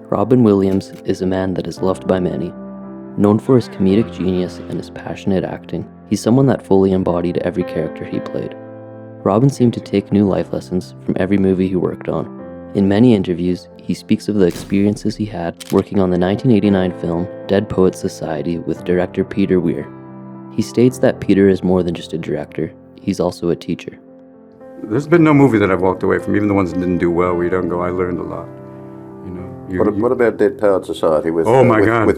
Robin Williams is a man that is loved by many. Known for his comedic genius and his passionate acting, he's someone that fully embodied every character he played. Robin seemed to take new life lessons from every movie he worked on. In many interviews, he speaks of the experiences he had working on the 1989 film Dead Poets Society with director Peter Weir. He states that Peter is more than just a director, he's also a teacher. There's been no movie that I've walked away from, even the ones that didn't do well, where you don't go, I learned a lot. What about Dead Poets Society with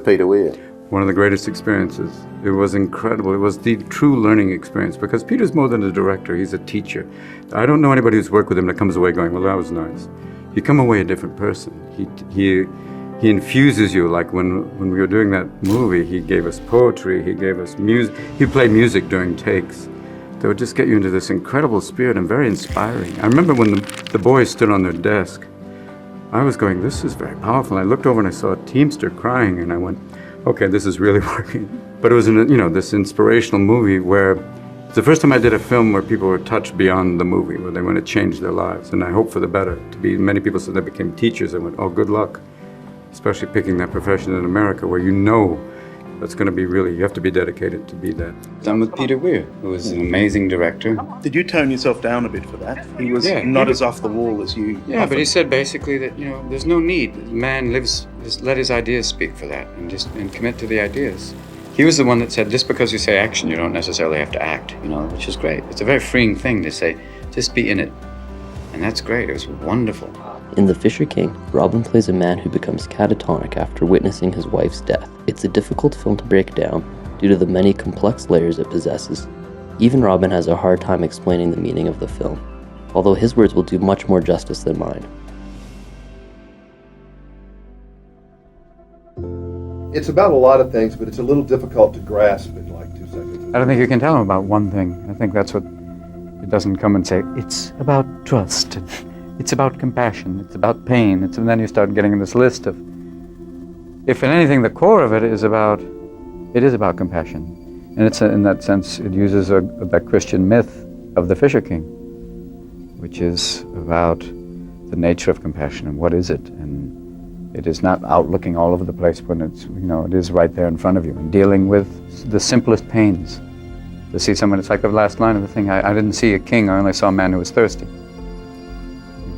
Peter Weir? One of the greatest experiences. It was incredible. It was the true learning experience, because Peter's more than a director, he's a teacher. I don't know anybody who's worked with him that comes away going, well, that was nice. You come away a different person. He infuses you, like when we were doing that movie, he gave us poetry, he gave us music. He played music during takes that would just get you into this incredible spirit and very inspiring. I remember when the boys stood on their desk, I was going, this is very powerful. I looked over and I saw a Teamster crying, and I went, okay, this is really working. But it was this inspirational movie where it's the first time I did a film where people were touched beyond the movie, where they want to change their lives. And I hope for the better. Many people said they became teachers. I went, oh, good luck. Especially picking that profession in America where you know that's going to be you have to be dedicated to be that. Done with Peter Weir, who was an amazing director. Did you tone yourself down a bit for that? He was not as off the wall as you. Yeah, often. But he said basically that, there's no need. Man just let his ideas speak for that and commit to the ideas. He was the one that said, just because you say action, you don't necessarily have to act, which is great. It's a very freeing thing to say, just be in it. And that's great. It was wonderful. In The Fisher King, Robin plays a man who becomes catatonic after witnessing his wife's death. It's a difficult film to break down due to the many complex layers it possesses. Even Robin has a hard time explaining the meaning of the film, although his words will do much more justice than mine. It's about a lot of things, but it's a little difficult to grasp in like 2 seconds. I don't think you can tell them about one thing. I think that's what it doesn't come and say, it's about trust. It's about compassion, it's about pain, and then you start getting this list of, if in anything, the core of it is about compassion. And in that sense, it uses that Christian myth of the Fisher King, which is about the nature of compassion and what is it. And it is not out looking all over the place when it is right there in front of you, and dealing with the simplest pains. To see someone, it's like the last line of the thing, I didn't see a king, I only saw a man who was thirsty.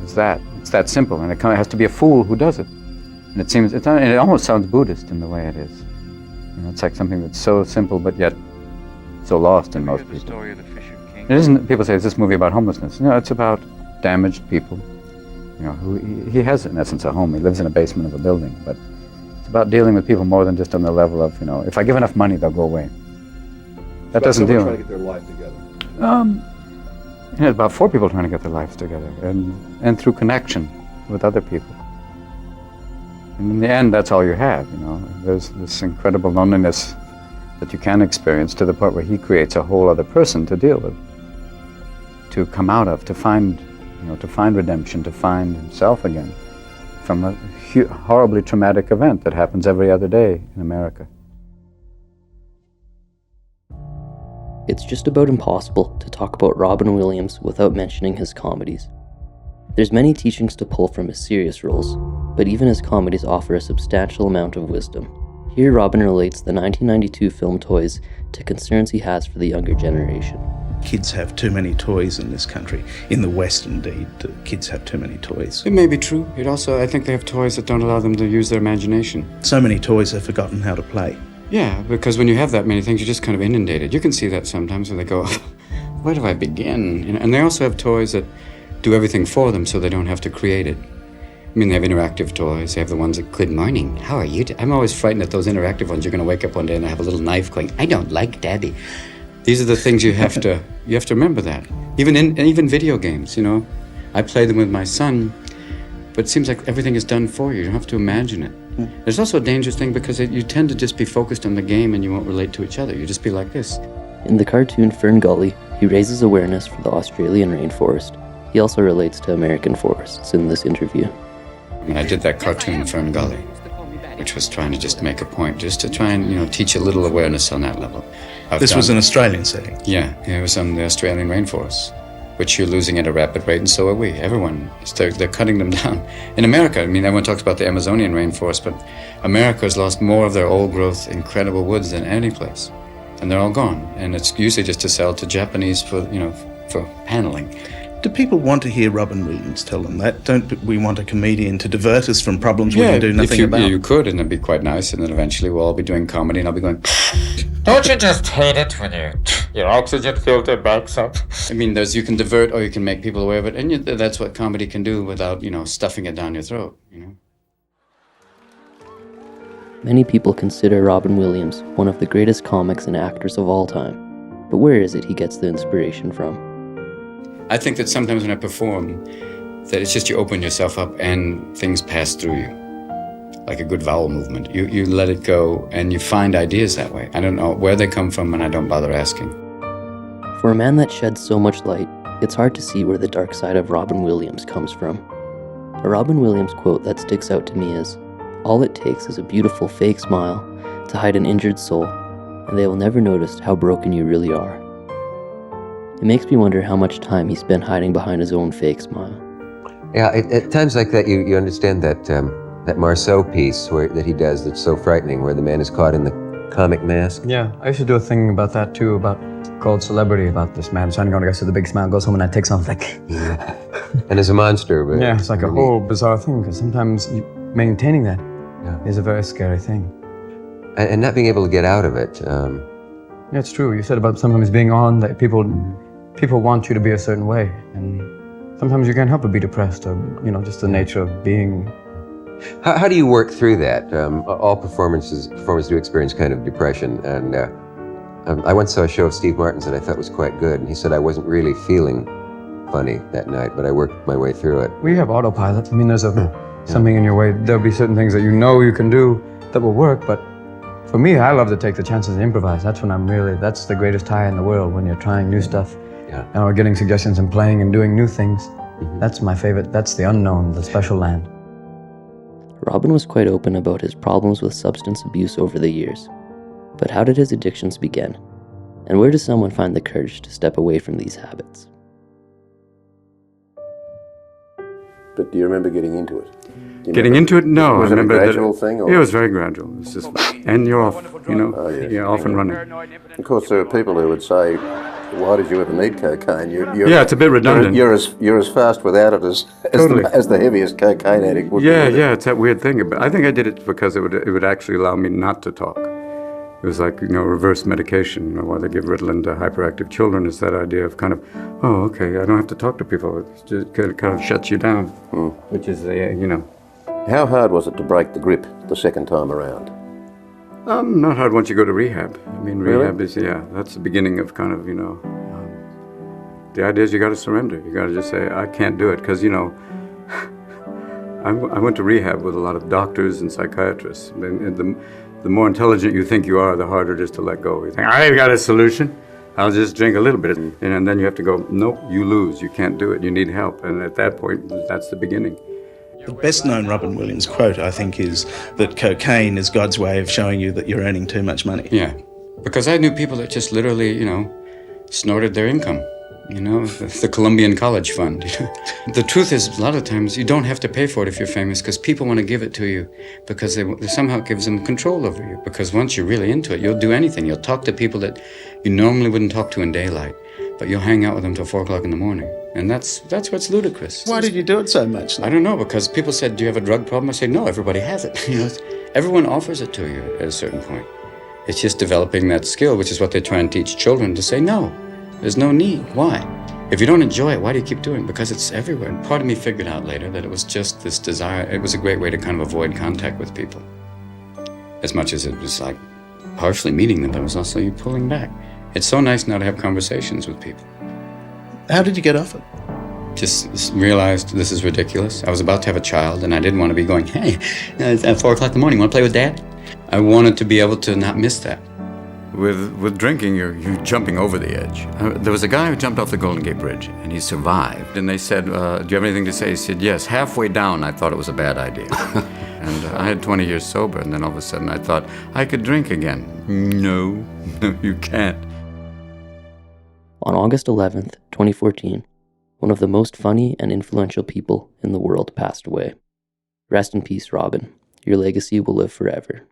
It's that simple, and it has to be a fool who does it. And it almost sounds Buddhist in the way it is. It's like something that's so simple but yet so lost in most people. The story of the Fisher King. It isn't. People say, "Is this movie about homelessness?" No, it's about damaged people. Who he has in essence a home. He lives in a basement of a building, but it's about dealing with people more than just on the level of if I give enough money, they'll go away. That doesn't deal. Trying to get their life together. It's about 4 people trying to get their lives together, and through connection with other people. And in the end, that's all you have, There's this incredible loneliness that you can experience to the point where he creates a whole other person to deal with, to come out of, to find redemption, to find himself again from a horribly traumatic event that happens every other day in America. It's just about impossible to talk about Robin Williams without mentioning his comedies. There's many teachings to pull from his serious roles, but even his comedies offer a substantial amount of wisdom. Here Robin relates the 1992 film Toys to concerns he has for the younger generation. Kids have too many toys in this country. In the West, indeed, kids have too many toys. It may be true. I think they have toys that don't allow them to use their imagination. So many toys have forgotten how to play. Yeah, because when you have that many things, you're just kind of inundated. You can see that sometimes where they go, where do I begin? And they also have toys that do everything for them so they don't have to create it. They have interactive toys. They have the ones that, good morning, how are you? I'm always frightened that those interactive ones, you're going to wake up one day and have a little knife going, I don't like Daddy. These are the things you have to remember that. Even video games, I play them with my son, but it seems like everything is done for you. You don't have to imagine it. There's also a dangerous thing because you tend to just be focused on the game and you won't relate to each other. You just be like this. In the cartoon Fern Gully, he raises awareness for the Australian rainforest. He also relates to American forests in this interview. When I did that cartoon Fern Gully, which was trying to just make a point, just to try and teach a little awareness on that level. This was an Australian setting? Yeah, it was on the Australian rainforest. which you're losing at a rapid rate, and so are we. Everyone, they're cutting them down. In America, I mean, everyone talks about the Amazonian rainforest, but America has lost more of their old-growth, incredible woods than any place, and they're all gone. And it's usually just to sell to Japanese for paneling. Do people want to hear Robin Williams tell them that? Don't we want a comedian to divert us from problems we can do nothing about? You could, and it'd be quite nice, and then eventually we'll all be doing comedy, and I'll be going, don't you just hate it when your oxygen filter backs up? I mean, you can divert or you can make people aware of it, and that's what comedy can do without, stuffing it down your throat, Many people consider Robin Williams one of the greatest comics and actors of all time. But where is it he gets the inspiration from? I think that sometimes when I perform, that it's just you open yourself up and things pass through you. Like a good vowel movement. You let it go and you find ideas that way. I don't know where they come from and I don't bother asking. For a man that sheds so much light, it's hard to see where the dark side of Robin Williams comes from. A Robin Williams quote that sticks out to me is, "All it takes is a beautiful fake smile to hide an injured soul, and they will never notice how broken you really are." It makes me wonder how much time he spent hiding behind his own fake smile. Yeah, at times like that, you understand that that Marceau piece that he does that's so frightening, where the man is caught in the comic mask. Yeah, I used to do a thing about that too, called Celebrity, about this man trying to go on a guest with a big smile, goes home and takes off like... And is a monster. But yeah, it's like a whole bizarre thing, because sometimes maintaining that is a very scary thing. And not being able to get out of it. Yeah, it's true. You said about sometimes being on, that people want you to be a certain way, and sometimes you can't help but be depressed, or just the nature of being. How do you work through that? All performers do experience kind of depression, and I once saw a show of Steve Martin's that I thought was quite good, and he said I wasn't really feeling funny that night, but I worked my way through it. We have autopilot. I mean, there's something in your way. There'll be certain things that you can do that will work, but for me, I love to take the chances and improvise. That's when that's the greatest high in the world, when you're trying new stuff. Or getting suggestions and playing and doing new things. Mm-hmm. That's my favorite. That's the unknown, the special land. Robin was quite open about his problems with substance abuse over the years. But how did his addictions begin? And where does someone find the courage to step away from these habits? But do you remember getting into it? Getting into it? No. Was it a gradual thing? Or? Yeah, it was very gradual. It was just, and you're off, you're off and running. Of course, there are people who would say, why did you ever need cocaine? Yeah, it's a bit redundant. You're as fast without it as the heaviest cocaine addict would be. Yeah, it's that weird thing. But I think I did it because it would actually allow me not to talk. It was like, reverse medication. Why they give Ritalin to hyperactive children is that idea of kind of, oh, okay, I don't have to talk to people. It just kind of shuts you down, which is, How hard was it to break the grip the second time around? Not hard once you go to rehab. I mean, rehab really? is, that's the beginning of kind of, the idea is you got to surrender. You got to just say, I can't do it. Because, I went to rehab with a lot of doctors and psychiatrists. And the more intelligent you think you are, the harder it is to let go. You think, I've got a solution. I'll just drink a little bit. And then you have to go, nope, you lose. You can't do it. You need help. And at that point, that's the beginning. The best known Robin Williams quote, I think, is that cocaine is God's way of showing you that you're earning too much money. Yeah, because I knew people that just literally, snorted their income. The Columbian College Fund. The truth is, a lot of times, you don't have to pay for it if you're famous, because people want to give it to you, because they somehow gives them control over you. Because once you're really into it, you'll do anything. You'll talk to people that you normally wouldn't talk to in daylight, but you'll hang out with them till 4 o'clock in the morning. And that's what's ludicrous. Why did you do it so much? I don't know, because people said, do you have a drug problem? I say, no, everybody has it. Everyone offers it to you at a certain point. It's just developing that skill, which is what they try and teach children, to say, no, there's no need. Why? If you don't enjoy it, why do you keep doing it? Because it's everywhere. And part of me figured out later that it was just this desire. It was a great way to kind of avoid contact with people. As much as it was like partially meeting them, but it was also you pulling back. It's so nice now to have conversations with people. How did you get off it? Just realized this is ridiculous. I was about to have a child, and I didn't want to be going, hey, it's at 4 o'clock in the morning, want to play with Dad? I wanted to be able to not miss that. With drinking, you're jumping over the edge. There was a guy who jumped off the Golden Gate Bridge, and he survived. And they said, do you have anything to say? He said, yes. Halfway down, I thought it was a bad idea. And I had 20 years sober, and then all of a sudden I thought, I could drink again. No, you can't. On August 11th, 2014, one of the most funny and influential people in the world, passed away. Rest in peace, Robin. Your legacy will live forever.